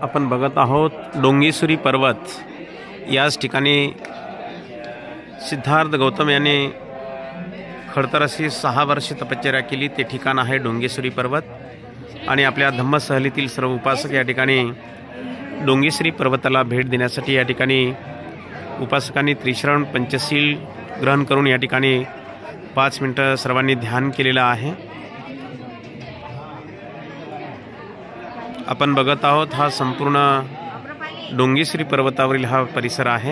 आपण बघत आहोत डोंगेश्वरी पर्वत। याच ठिकाणी सिद्धार्थ गौतम याने खडतर अशी 6 वर्षे तपश्चर्या केली। ते ठिकाण आहे डोंगेश्वरी पर्वत आणि आपल्या धम्मसहलीतील सर्व उपासक या ठिकाणी डोंगेश्वरी पर्वताला भेट देण्यासाठी या ठिकाणी उपासकांनी त्रिशरण पंचशील ग्रहण करून या ठिकाणी 5 मिनिटं सर्वांनी ध्यान केलेलं आहे। आपण बघत आहोत हा संपूर्ण डोंगेश्वरी पर्वतावरील हा परिसर आहे।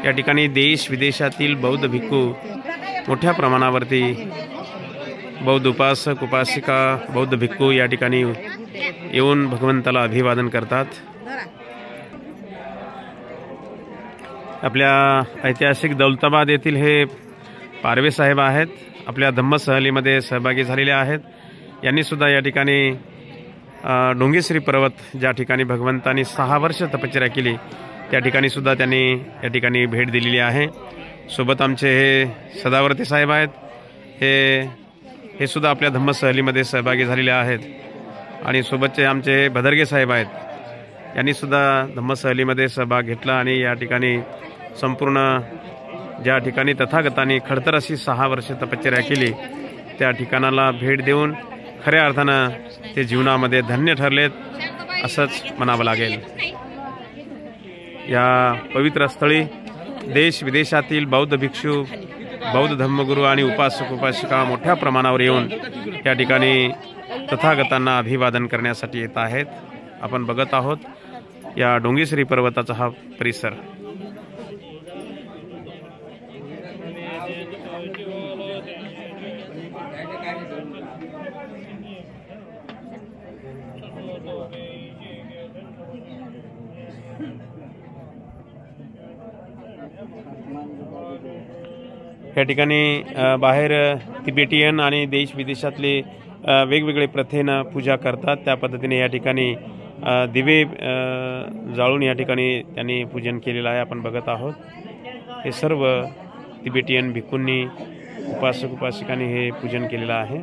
या ठिकाणी देश विदेशातील बौद्ध भिक्खू मोठ्या प्रमाणावरती बौद्ध उपासक उपासिका बौद्ध भिक्खू या ठिकाणी येऊन भगवंताला अभिवादन करतात। आपल्या ऐतिहासिक दौलताबाद येथील हे पारवे साहेब आहेत, आपल्या धम्मसहलीमध्ये सहभागी झालेले आहेत। यांनी सुद्धा या ठिकाणी डोंगेश्वरी पर्वत ज्या ठिकाणी भगवंतांनी 6 वर्ष तपश्चर्या केली त्या ठिकाणी सुद्धा त्यांनी या ठिकाणी भेट दिलेली आहे। सोबत आमचे हे सदावर्ती साहेब आहेत, हे सुद्धा आपल्या धम्मसहलीमध्ये सहभागी झालेले आहेत आणि सोबतचे आमचे भदरगे साहेब आहेत, यांनी सुद्धा धम्मसहलीमध्ये सहभाग घेतला आणि या ठिकाणी संपूर्ण ज्या ठिकाणी तथागतांनी खडतर अशी 6 वर्ष तपश्चर्या केली त्या ठिकाणाला भेट देऊन खऱ्या अर्थानं ते जीवनामध्ये धन्य ठरलेत असंच म्हणावं लागेल। या पवित्र स्थळी देश विदेशातील बौद्ध भिक्षू बौद्ध धर्मगुरू आणि उपासक उपासिका मोठ्या प्रमाणावर येऊन या ठिकाणी तथागतांना अभिवादन करण्यासाठी येत आहेत। आपण बघत आहोत या डोंगेश्वरी पर्वताचा हा परिसर। या ठिकाणी बाहेर तिबेटियन आणि देश विदेशातले वेगवेगळे प्रथेनं पूजा करतात। त्या पद्धतीने या ठिकाणी दिवे जाळून या ठिकाणी त्यांनी पूजन केलेलं आहे। आपण बघत आहोत हे सर्व तिबेटियन भिक्खूंनी उपासक उपासिकांनी हे पूजन केलेलं आहे।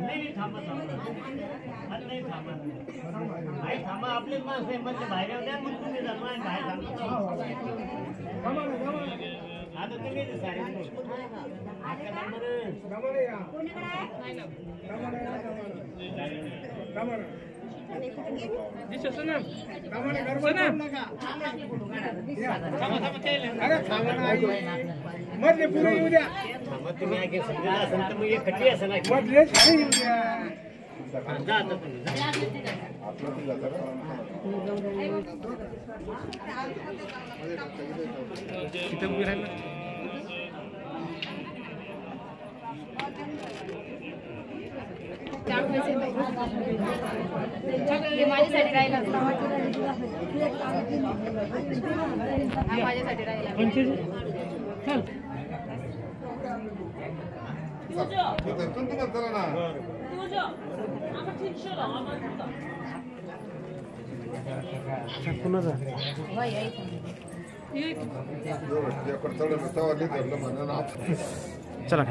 चला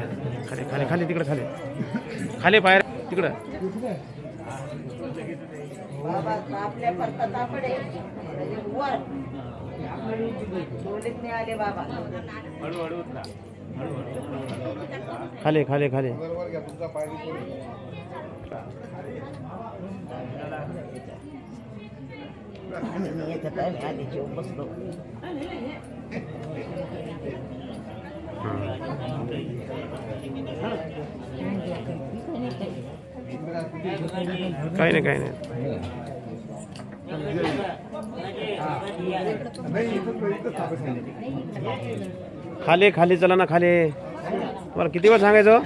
खाली खाली खाली तिकडे खाली खाली पायर तिकडे खाली खाली खाली काही नाही काही नाही। खाली खाली चला ना खाली. मला किती वेळ सांगायचं.